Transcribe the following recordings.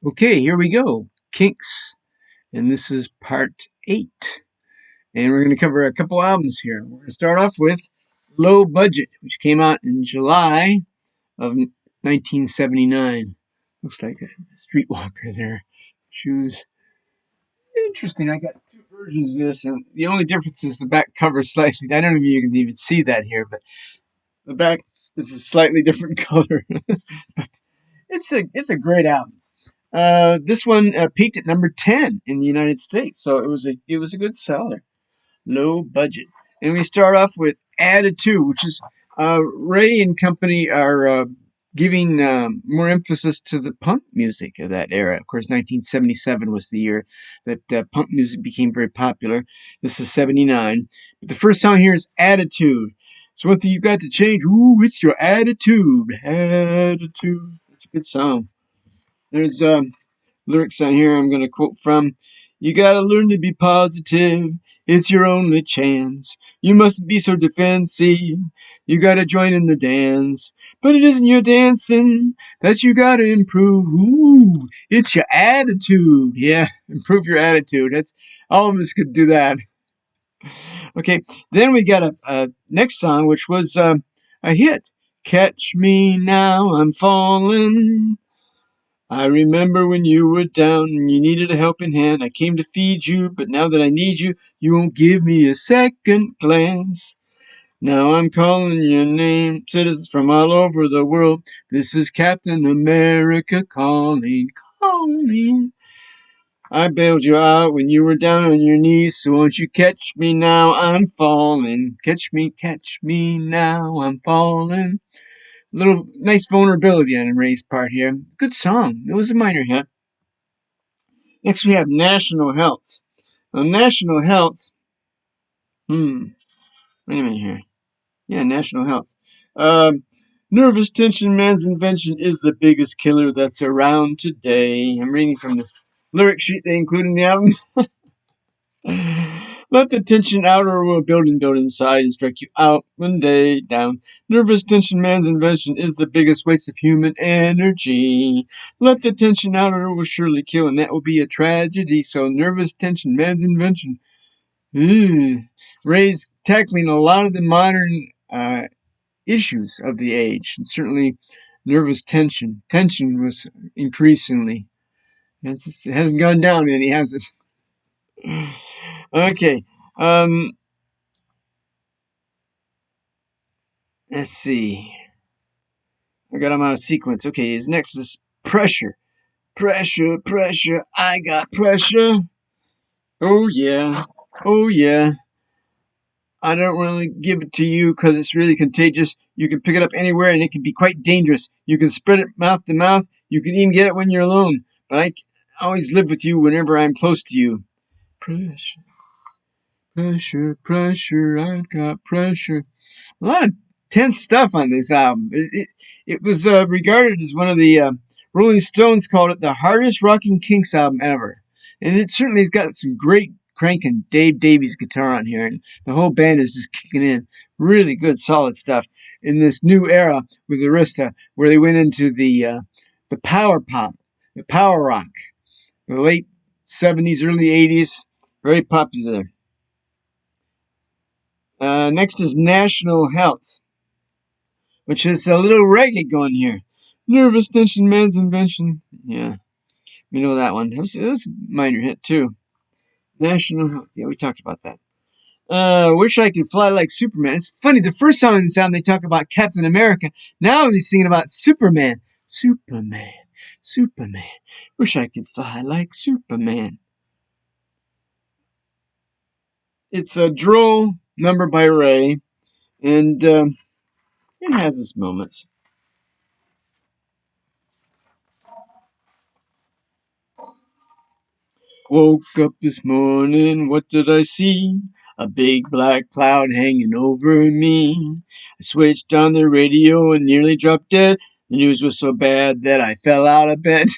Okay, here we go. Kinks, and this is part 8. And we're going to cover a couple albums here. We're going to start off with Low Budget, which came out in July of 1979. Looks like a streetwalker there. Shoes. Interesting. I got two versions of this, and the only difference is the back cover slightly. I don't know if you can even see that here, but the back is a slightly different color. But it's a great album. This one peaked at number 10 in the United States, so it was a good seller. Low Budget, and we start off with Attitude, which is Ray and company are giving more emphasis to the punk music of that era. Of course, 1977 was the year that punk music became very popular. This is 79, but the first song here is Attitude. So one thing you got to change. Ooh, it's your attitude. Attitude. It's a good song. There's lyrics on here I'm going to quote from. You got to learn to be positive. It's your only chance. You mustn't be so defensive. You got to join in the dance. But it isn't your dancing that you got to improve. Ooh, it's your attitude. Yeah, improve your attitude. That's all of us could do that. Okay, then we got a next song, which was a hit. Catch me now, I'm falling. I remember when you were down and you needed a helping hand. I came to feed you, but now that I need you, you won't give me a second glance. Now I'm calling your name, citizens from all over the world. This is Captain America calling, calling. I bailed you out when you were down on your knees, so won't you catch me now? I'm falling. Catch me now, I'm falling. Little nice vulnerability on Ray's part here. Good song. It was a minor hit. Next we have National Health. Now, National Health. Wait a minute here. Yeah, National Health. Nervous tension, man's invention is the biggest killer that's around today. I'm reading from the lyric sheet they include in the album. Let the tension out or will building inside and strike you out one day down. Nervous tension, man's invention, is the biggest waste of human energy. Let the tension out or it will surely kill, and that will be a tragedy. So nervous tension, man's invention. Ray's tackling a lot of the modern issues of the age, and certainly nervous tension. Tension was increasingly. It hasn't gone down any, has it? Okay. Let's see. I got him out of sequence. Okay, his next is Pressure. Pressure, pressure, I got pressure. Oh yeah, oh yeah. I don't really give it to you because it's really contagious. You can pick it up anywhere and it can be quite dangerous. You can spread it mouth to mouth. You can even get it when you're alone. But I always live with you whenever I'm close to you. Pressure, pressure, pressure, I've got pressure. A lot of tense stuff on this album. It was regarded as one of the Rolling Stones called it the hardest rocking Kinks album ever. And it certainly has got some great cranking Dave Davies guitar on here, and the whole band is just kicking in. Really good, solid stuff in this new era with Arista, where they went into the power pop, the power rock, the late 70s, early 80s, very popular. Next is National Health, which is a little reggae going here. Nervous tension, man's invention. Yeah, we know that one. It was a minor hit too. National Health. Yeah, we talked about that. Wish I Could Fly Like Superman. It's funny, the first song in the sound they talk about Captain America. Now they're singing about Superman. Superman. Superman. Wish I could fly like Superman. It's a droll number by Ray, and it has its moments. Woke up this morning, what did I see? A big black cloud hanging over me. I switched on the radio and nearly dropped dead. The news was so bad that I fell out of bed.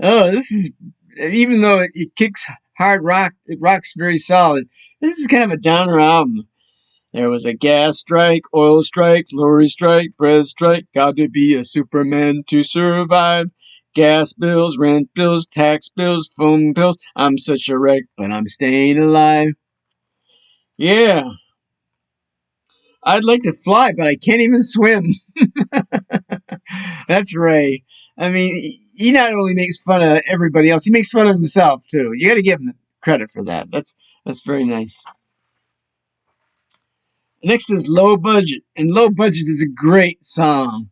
Oh, this is, even though it kicks hard rock, it rocks very solid. This is kind of a downer album. There was a gas strike, oil strike, lorry strike, bread strike. Got to be a Superman to survive. Gas bills, rent bills, tax bills, phone bills. I'm such a wreck, but I'm staying alive. Yeah, I'd like to fly, but I can't even swim. That's Ray. I mean, he not only makes fun of everybody else, he makes fun of himself too. You got to give him credit for that. That's very nice. Next is Low Budget, and Low Budget is a great song.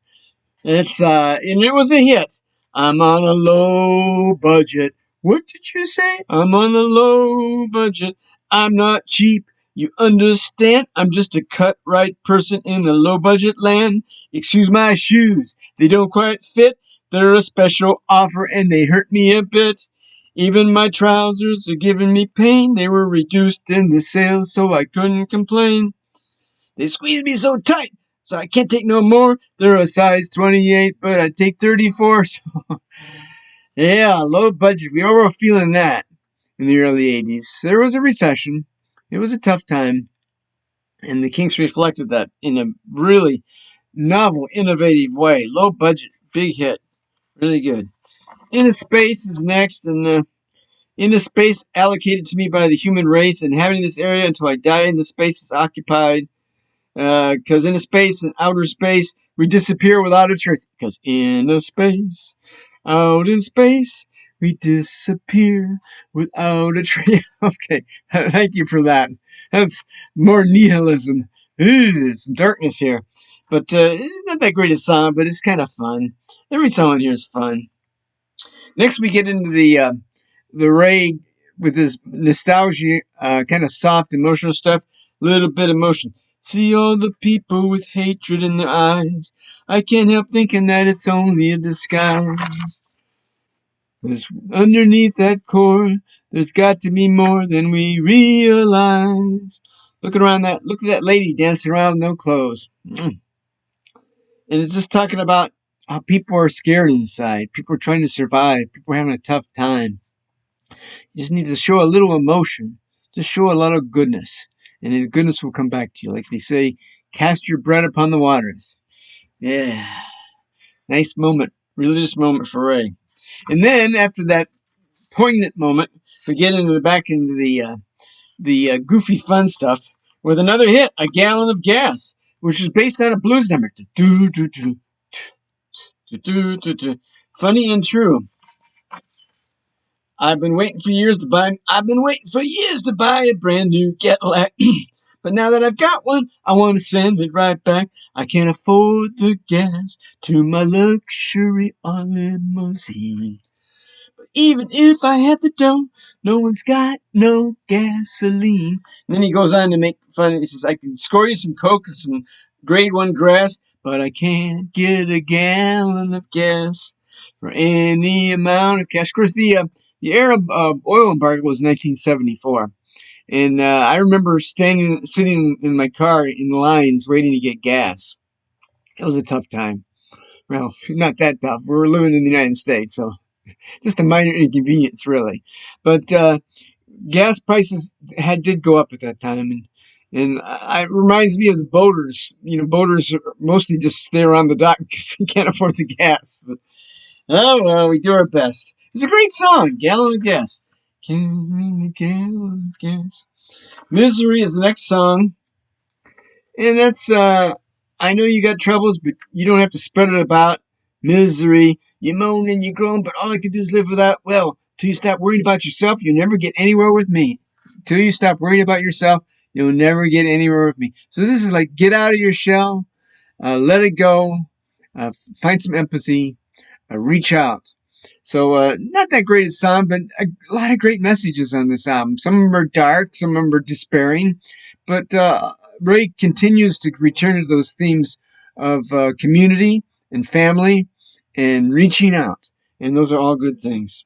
And it was a hit. I'm on a low budget. What did you say? I'm on a low budget. I'm not cheap. You understand? I'm just a cut right person in the low budget land. Excuse my shoes. They don't quite fit. They're a special offer and they hurt me a bit. Even my trousers are giving me pain. They were reduced in the sale, so I couldn't complain. They squeeze me so tight, so I can't take no more. They're a size 28, but I take 34. So yeah, low budget. We all were feeling that in the early 80s. There was a recession. It was a tough time. And the Kinks reflected that in a really novel, innovative way. Low budget, big hit. Really good. Inner Space is next, and inner space allocated to me by the human race, inhabiting this area until I die in the space is occupied. Because in space and outer space, we disappear without a trace. Because in a space, out in space, we disappear without a trace. Okay, thank you for that. That's more nihilism. Ooh, some darkness here. But it's not that great a song, but it's kind of fun. Every song here is fun. Next, we get into the Ray with his nostalgia, kind of soft, emotional stuff. Little bit of emotion. See all the people with hatred in their eyes. I can't help thinking that it's only a disguise. 'Cause underneath that core, there's got to be more than we realize. Look at that lady dancing around with no clothes. And it's just talking about how people are scared inside. People are trying to survive. People are having a tough time. You just need to show a little emotion. Just show a lot of goodness. And the goodness will come back to you. Like they say, cast your bread upon the waters. Yeah. Nice moment. Religious moment for Ray. And then after that poignant moment, we get back into the goofy fun stuff with another hit, A Gallon of Gas, which is based on a blues number. Funny and true. I've been waiting for years to buy a brand new Cadillac. But now that I've got one, I want to send it right back. I can't afford the gas to my luxury limousine. But even if I had the dough, no one's got no gasoline. And then he goes on to make fun. He says, I can score you some Coke and some grade 1 grass, but I can't get a gallon of gas for any amount of cash. Of course, the Arab oil embargo was 1974. And I remember sitting in my car in lines waiting to get gas. It was a tough time. Well, not that tough. We were living in the United States, so just a minor inconvenience, really. But gas prices did go up at that time, and it reminds me of the boaters. You know, boaters mostly just stay around the dock because they can't afford the gas. But oh well, we do our best. It's a great song, Gallon of Gas. Gallon of gas. Misery is the next song. And that's, I know you got troubles, but you don't have to spread it about. Misery. You moan and you groan, but all I can do is live without. Well, till you stop worrying about yourself, you'll never get anywhere with me. Till you stop worrying about yourself, you'll never get anywhere with me. So this is like get out of your shell, let it go, find some empathy, reach out. So not that great a song, but a lot of great messages on this album. Some of them are dark, some of them are despairing, but Ray continues to return to those themes of community and family and reaching out, and those are all good things.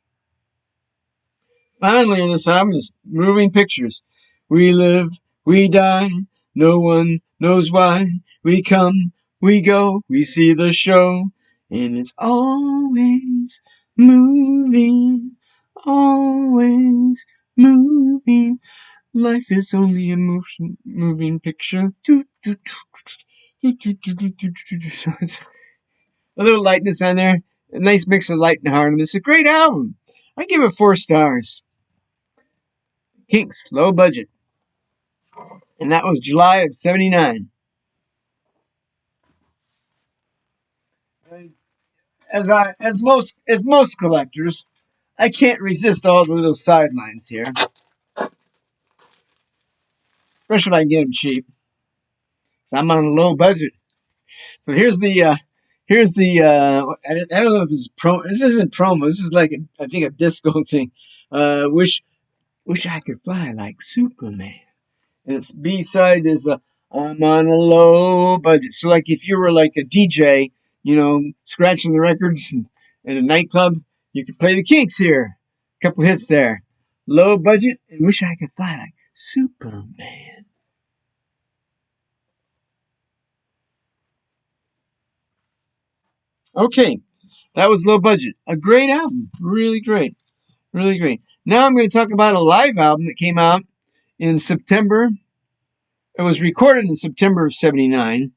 Finally, in this album is Moving Pictures. We live, we die, no one knows why. We come, we go, we see the show, and it's always moving, always moving. Life is only a moving picture. A little lightness on there. A nice mix of light and hard. And it's a great album. I give it 4 stars. Kinks, Low Budget. And that was July of 79. As most collectors, I can't resist all the little sidelines here. Especially when I get them cheap. So I'm on a low budget. So here's the I don't know if this is promo. This isn't promo. This is like I think a disco thing. Wish I could fly like Superman. And its B side is I'm on a low budget. So like if you were like a DJ, scratching the records in a nightclub, you could play the Kinks here. A couple hits there. Low budget and wish I could fly like Superman. Okay, that was Low Budget. A great album. Really great. Really great. Now I'm going to talk about a live album that came out in September. It was recorded in September of 79,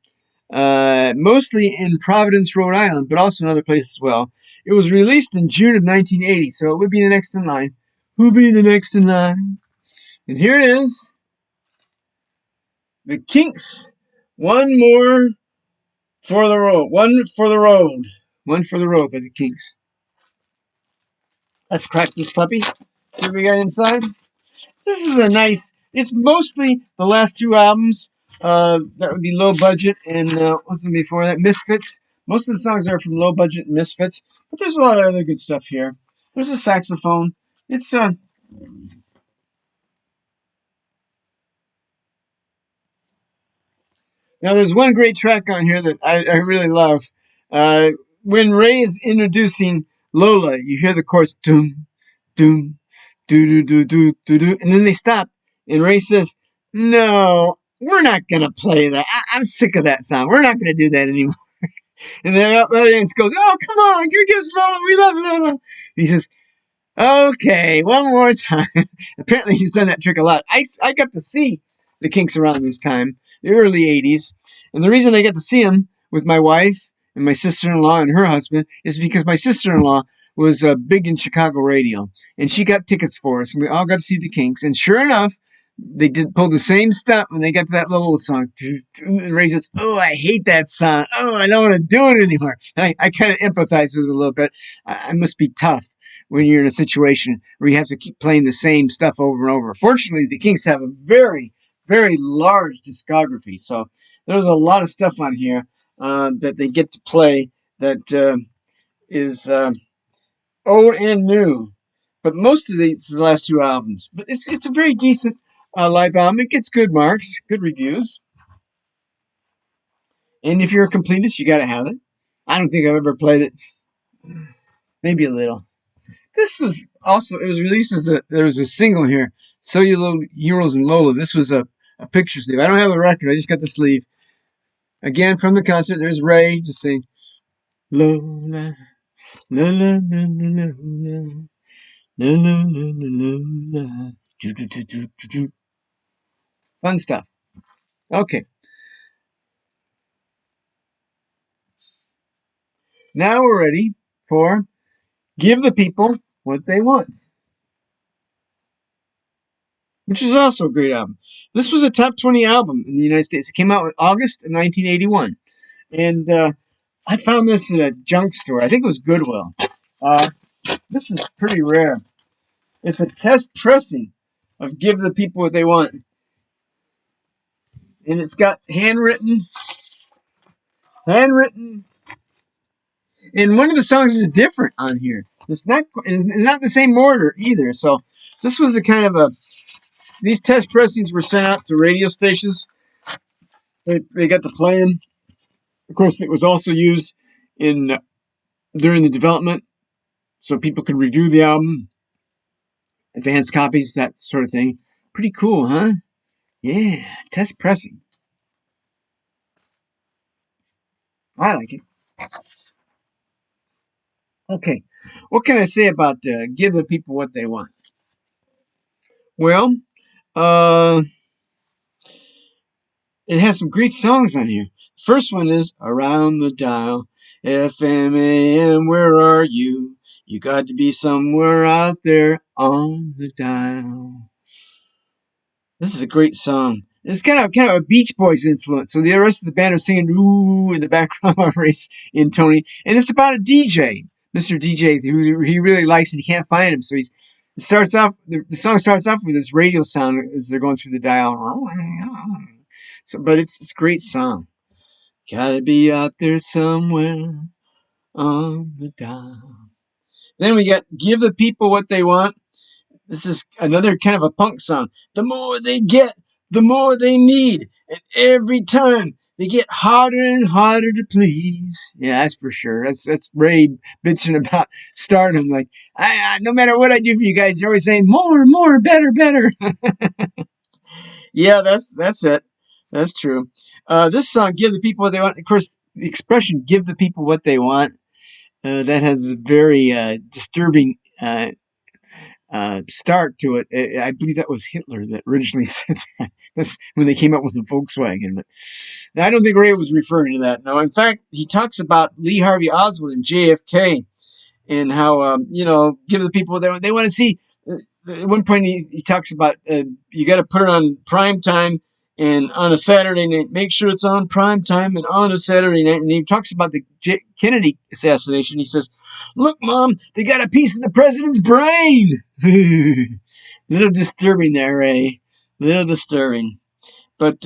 mostly in Providence, Rhode Island, but also in other places as well. It was released in June of 1980, so it would be the next in line. Who'll be the next in line? And here it is. The Kinks. One more for the road. One for the road. One for the road by the Kinks. Let's crack this puppy. See what we got inside. This is a nice. It's mostly the last 2 albums. That would be Low Budget and what's the before that? Misfits. Most of the songs are from Low Budget and Misfits, but there's a lot of other good stuff here. There's a saxophone. It's Now there's one great track on here that I really love. When Ray is introducing Lola, you hear the chorus doom, doom, do do do do do do, and then they stop, and Ray says, "No, we're not gonna play that. I'm sick of that song. We're not gonna do that anymore." And then the audience goes, "Oh, come on, give us Lola. We love Lola." He says, "Okay, one more time." Apparently, he's done that trick a lot. I got to see the Kinks around this time, the early '80s, and the reason I got to see them with my wife and my sister-in-law and her husband is because my sister-in-law was big in Chicago radio, and she got tickets for us, and we all got to see the Kinks. And sure enough, they did pull the same stunt when they got to that little song. And Ray says, "Oh, I hate that song. Oh, I don't want to do it anymore." And I kind of empathize with it a little bit. I must be tough when you're in a situation where you have to keep playing the same stuff over and over. Fortunately, the Kinks have a very, very large discography, so there's a lot of stuff on here that they get to play that is old and new. But most of these are the last 2 albums. But it's a very decent live album. It gets good marks, good reviews. And if you're a completist, you got to have it. I don't think I've ever played it. Maybe a little. This was also, it was released as there was a single here, Celluloid Heroes and Lola. This was a picture sleeve. I don't have the record, I just got the sleeve. Again, from the concert, there's Ray just saying, Lola, la la la la la la la la la la. Fun stuff. Okay. Now we're ready for Give the People What They Want, which is also a great album. This was a top 20 album in the United States. It came out in August of 1981. And I found this in a junk store. I think it was Goodwill. This is pretty rare. It's a test pressing of Give the People What They Want. And it's got handwritten. And one of the songs is different on here. It's not the same order either. So this was a kind of a. These test pressings were sent out to radio stations. They got to play them. Of course, it was also used in during the development, so people could review the album, advance copies, that sort of thing. Pretty cool, huh? Yeah, test pressing. I like it. Okay, what can I say about Give the People What They Want? Well, uh, it has some great songs on here. First one is Around the Dial. FM, AM, where are you? You got to be somewhere out there on the dial. This is a great song. It's kind of a Beach Boys influence. So the rest of the band are singing "ooh" in the background while Ray's in Tony, and it's about a DJ, Mr. DJ, who he really likes, and he can't find him. So it starts off. The song starts off with this radio sound as they're going through the dial. So, but it's a great song. Gotta be out there somewhere on the dial. Then we got "Give the People What They Want." This is another kind of a punk song. The more they get, the more they need. And every time they get harder and harder to please. Yeah, that's for sure. That's Ray bitching about stardom. Like, no matter what I do for you guys, you're always saying more, more, better, better. Yeah, that's it. That's true. This song, "Give the People What They Want." Of course, the expression "give the people what they want," that has a very disturbing start to it. I believe that was Hitler that originally said that. That's when they came up with the Volkswagen. But I don't think Ray was referring to that. No, in fact, he talks about Lee Harvey Oswald and JFK and how, give the people what they want to see. At one point, he talks about you got to put it on prime time and on a Saturday night. Make sure it's on prime time and on a Saturday night. And he talks about the Kennedy assassination. He says, "Look, Mom, they got a piece of the president's brain." Little disturbing there, Ray. Little disturbing. But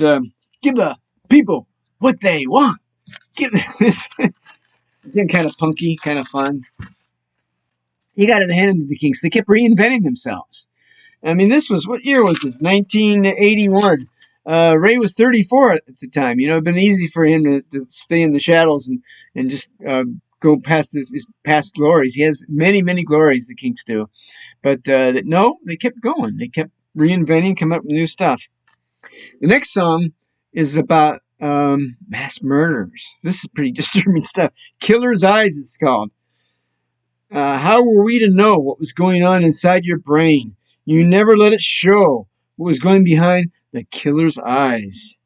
give the people what they want. Give this. Again, kind of punky, kind of fun. You got to hand it to the Kinks. They kept reinventing themselves. I mean, what year was this? 1981. Ray was 34 at the time. It'd been easy for him to stay in the shadows and just go past his past glories. He has many, many glories, the Kinks do. But no, they kept going. They kept reinventing, coming up with new stuff. The next song is about mass murders. This is pretty disturbing stuff. "Killer's Eyes," it's called. How were we to know what was going on inside your brain? You never let it show what was going behind the killer's eyes.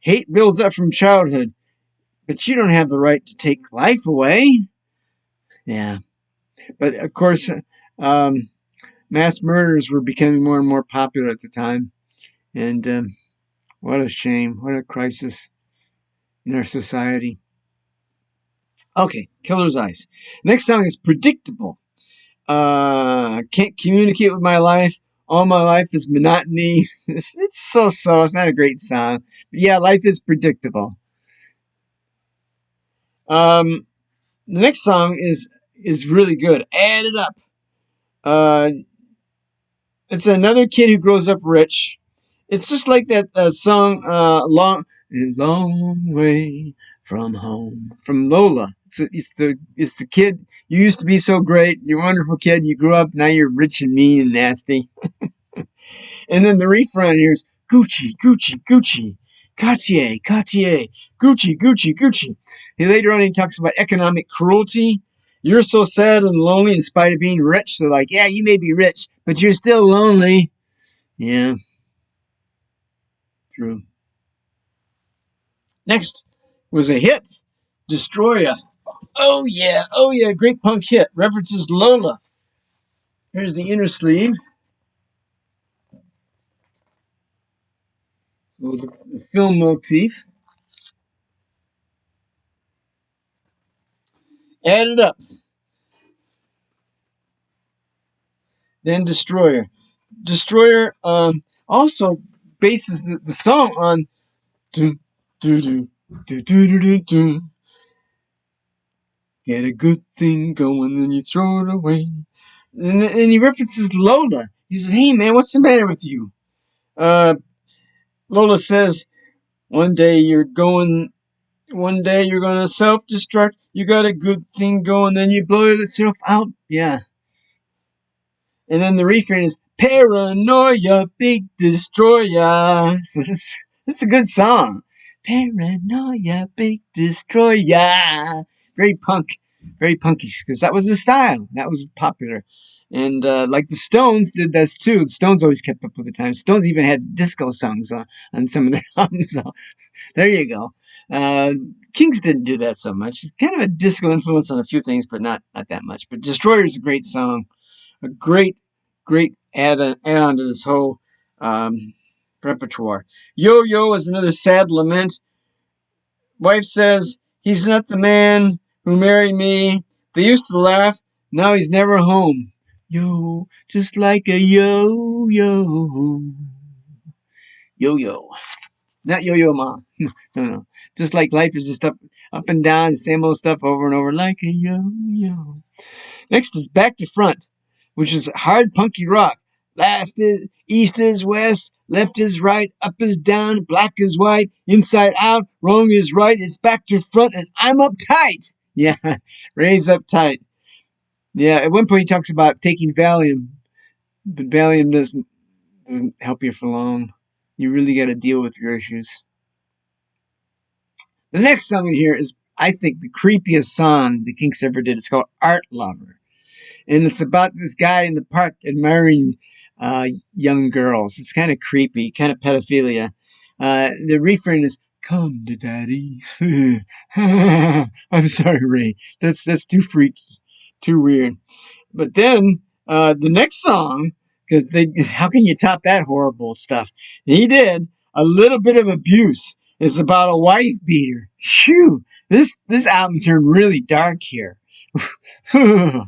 Hate builds up from childhood, but you don't have the right to take life away. Yeah. But of course, mass murders were becoming more and more popular at the time. And what a shame. What a crisis in our society. Okay, "Killer's Eyes." Next song is "Predictable." Can't communicate with my life. All my life is monotony. It's so. It's not a great song. But yeah, life is predictable. The next song is really good. "Add It Up." It's another kid who grows up rich. It's just like that song, long way from home, from Lola. It's the kid. You used to be so great. You're a wonderful kid. You grew up. Now you're rich and mean and nasty. And then the refrain here is "Gucci, Gucci, Gucci, Cartier, Cartier, Gucci, Gucci, Gucci." Later on, he talks about economic cruelty. You're so sad and lonely in spite of being rich. So, like, yeah, you may be rich, but you're still lonely. Yeah, true. Next was a hit, "Destroyer." Oh yeah, great punk hit. References Lola. Here's the inner sleeve. So the film motif. Add It Up. Then "Destroyer." Destroyer also bases the song on do do do do do do do do. Get a good thing going, then you throw it away. And he references Lola. He says, "Hey man, what's the matter with you?" Uh, Lola says, One day you're gonna self-destruct. You got a good thing going, then you blow yourself out." Yeah. And then the refrain is "Paranoia, big destroyer." So this is a good song. Paranoia, big destroyer. Very punk, very punkish, because that was the style. That was popular. And like the Stones did this too. The Stones always kept up with the times. Stones even had disco songs on some of their albums. So there you go. Kinks didn't do that so much. It's kind of a disco influence on a few things, but not that much. But Destroyer is a great song, a great add on to this whole repertoire. Yo Yo is another sad lament. Wife says he's not the man who married me. They used to laugh. Now he's never home. Yo, just like a yo yo yo yo. Not Yo Yo Ma. No. Just like life is just up and down, the same old stuff over and over, like a yo yo. Next is Back to Front, which is hard punky rock. Last is east is west, left is right, up is down, black is white, inside out, wrong is right. It's back to front, and I'm uptight. Yeah, Ray's uptight. Yeah, at one point he talks about taking Valium, but Valium doesn't help you for long. You really got to deal with your issues. The next song in here is, I think, the creepiest song the Kinks ever did. It's called Art Lover. And it's about this guy in the park admiring young girls. It's kind of creepy, kind of pedophilia. The refrain is, "Come to daddy." I'm sorry, Ray. That's too freaky, too weird. But then the next song, because how can you top that horrible stuff? He did A Little Bit of Abuse. It's about a wife beater. Phew! This album turned really dark here. I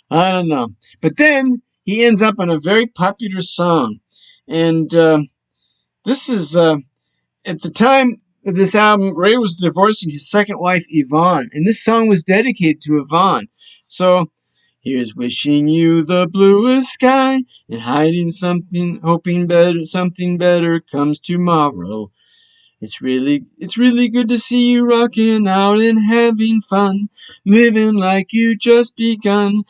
don't know. But then he ends up on a very popular song, and this is at the time of this album, Ray was divorcing his second wife, Yvonne, and this song was dedicated to Yvonne. So here's wishing you the bluest sky and hiding something, hoping something better comes tomorrow. It's really good to see you rocking out and having fun, living like you just begun.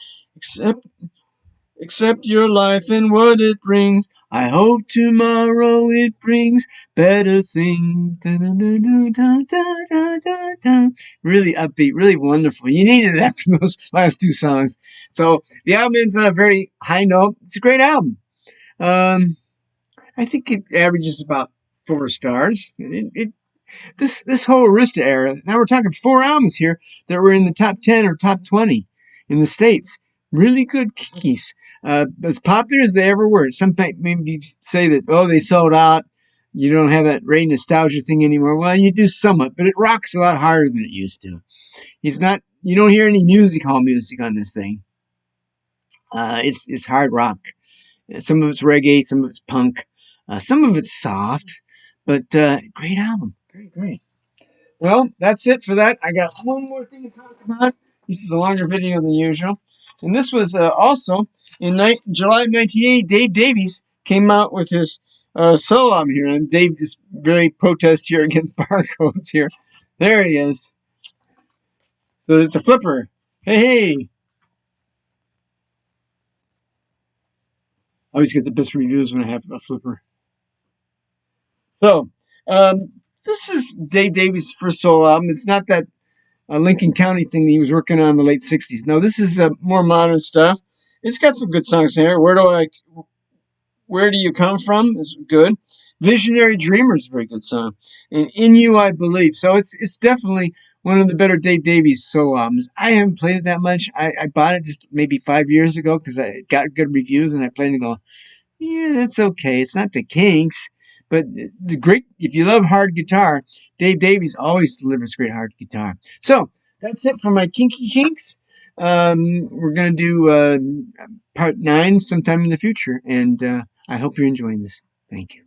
Accept your life and what it brings. I hope tomorrow it brings better things. Da, da, da, da, da, da, da. Really upbeat, really wonderful. You needed it after those last two songs. So the album ends on a very high note. It's a great album. I think it averages about 4 stars. This whole Arista era. Now we're talking 4 albums here that were in the top 10 or top 20 in the States. Really good Kinks. As popular as they ever were. Some maybe say that, oh, they sold out. You don't have that Ray nostalgia thing anymore. Well, you do somewhat, but it rocks a lot harder than it used to. You don't hear any music hall music on this thing. It's hard rock. Some of it's reggae, some of it's punk, some of it's soft, but great album. Very great. Well, that's it for that. I got one more thing to talk about. This is a longer video than usual. And this was also in July of 1980, Dave Davies came out with his solo album here. And Dave is very protest here against barcodes here. There he is. So it's a flipper. Hey. I always get the best reviews when I have a flipper. So, this is Dave Davies' first solo album. It's not that Lincoln County thing that he was working on in the late 60s. No, this is more modern stuff. It's got some good songs in here. Where Do You Come From is good. Visionary Dreamer is a very good song. And In You I Believe. So it's definitely one of the better Dave Davies solo albums. I haven't played it that much. I bought it just maybe 5 years ago because I got good reviews and I played it and go, yeah, that's okay. It's not the Kinks. But the great, if you love hard guitar, Dave Davies always delivers great hard guitar. So that's it for my Kinky Kinks. We're going to do part 9 sometime in the future, and I hope you're enjoying this. Thank you.